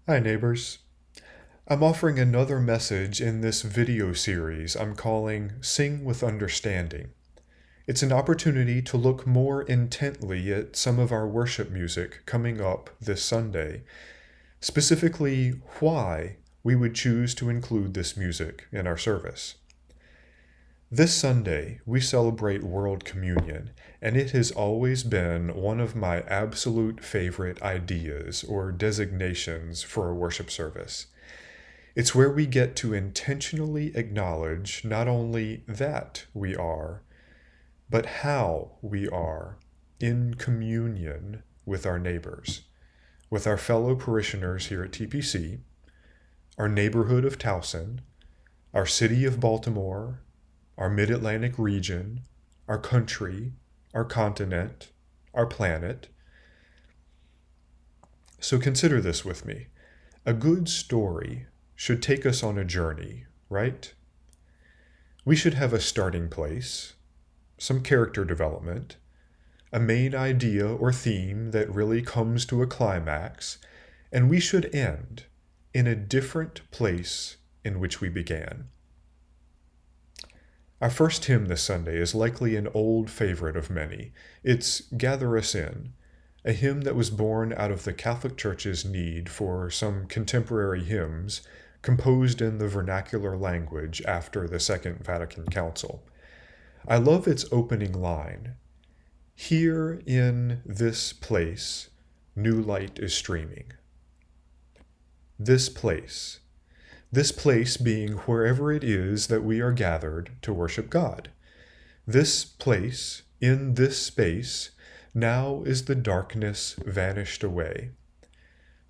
Hi, neighbors. I'm offering another message in this video series I'm calling Sing with Understanding. It's an opportunity to look more intently at some of our worship music coming up this Sunday, specifically why we would choose to include this music in our service. This Sunday, we celebrate World Communion, and it has always been one of my absolute favorite ideas or designations for a worship service. It's where we get to intentionally acknowledge not only that we are, but how we are in communion with our neighbors, with our fellow parishioners here at TPC, our neighborhood of Towson, our city of Baltimore, our Mid-Atlantic region, our country, our continent, our planet. So consider this with me. A good story should take us on a journey, right? We should have a starting place, some character development, a main idea or theme that really comes to a climax, and we should end in a different place in which we began. Our first hymn this Sunday is likely an old favorite of many. It's Gather Us In, a hymn that was born out of the Catholic Church's need for some contemporary hymns composed in the vernacular language after the Second Vatican Council. I love its opening line. Here in this place, new light is streaming. This place. This place being wherever it is that we are gathered to worship God. This place, in this space, now is the darkness vanished away.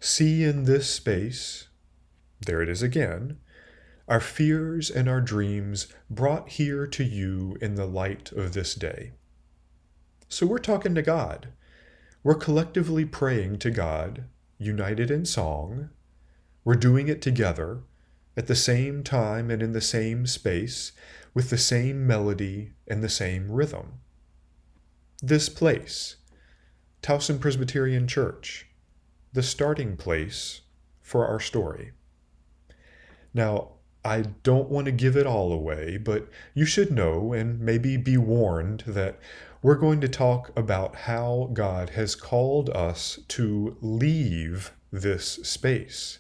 See in this space, there it is again, our fears and our dreams brought here to you in the light of this day. So we're talking to God. We're collectively praying to God, united in song. We're doing it together, at the same time and in the same space, with the same melody and the same rhythm. This place, Towson Presbyterian Church, the starting place for our story. Now, I don't want to give it all away, but you should know and maybe be warned that we're going to talk about how God has called us to leave this space,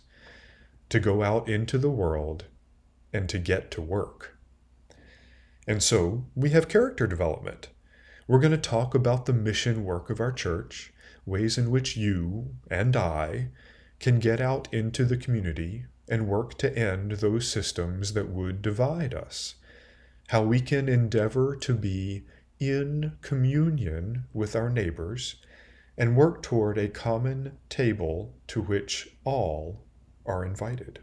to go out into the world and to get to work. And so we have character development. We're going to talk about the mission work of our church, ways in which you and I can get out into the community and work to end those systems that would divide us, how we can endeavor to be in communion with our neighbors and work toward a common table to which all are invited.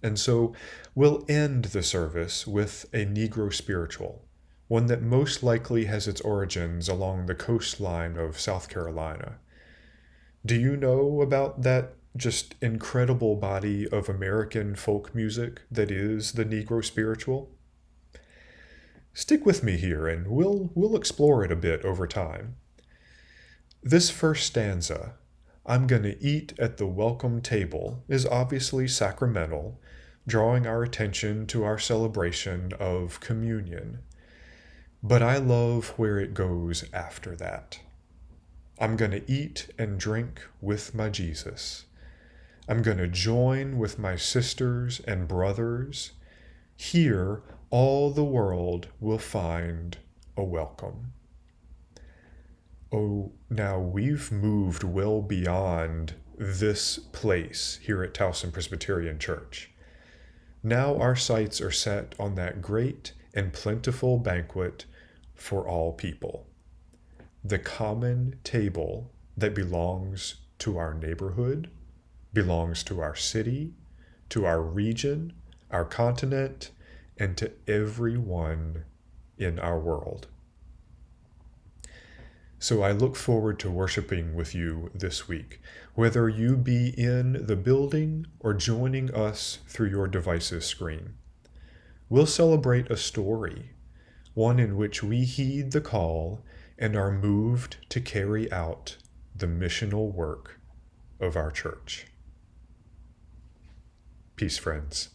And so we'll end the service with a Negro spiritual, one that most likely has its origins along the coastline of South Carolina. Do you know about that just incredible body of American folk music that is the Negro spiritual? Stick with me here and we'll explore it a bit over time. This first stanza, I'm gonna eat at the welcome table, is obviously sacramental, drawing our attention to our celebration of communion. But I love where it goes after that. I'm gonna eat and drink with my Jesus. I'm gonna join with my sisters and brothers. Here, all the world will find a welcome. Oh, now we've moved well beyond this place here at Towson Presbyterian Church. Now our sights are set on that great and plentiful banquet for all people. The common table that belongs to our neighborhood, belongs to our city, to our region, our continent, and to everyone in our world. So I look forward to worshiping with you this week, whether you be in the building or joining us through your device's screen. We'll celebrate a story, one in which we heed the call and are moved to carry out the missional work of our church. Peace, friends.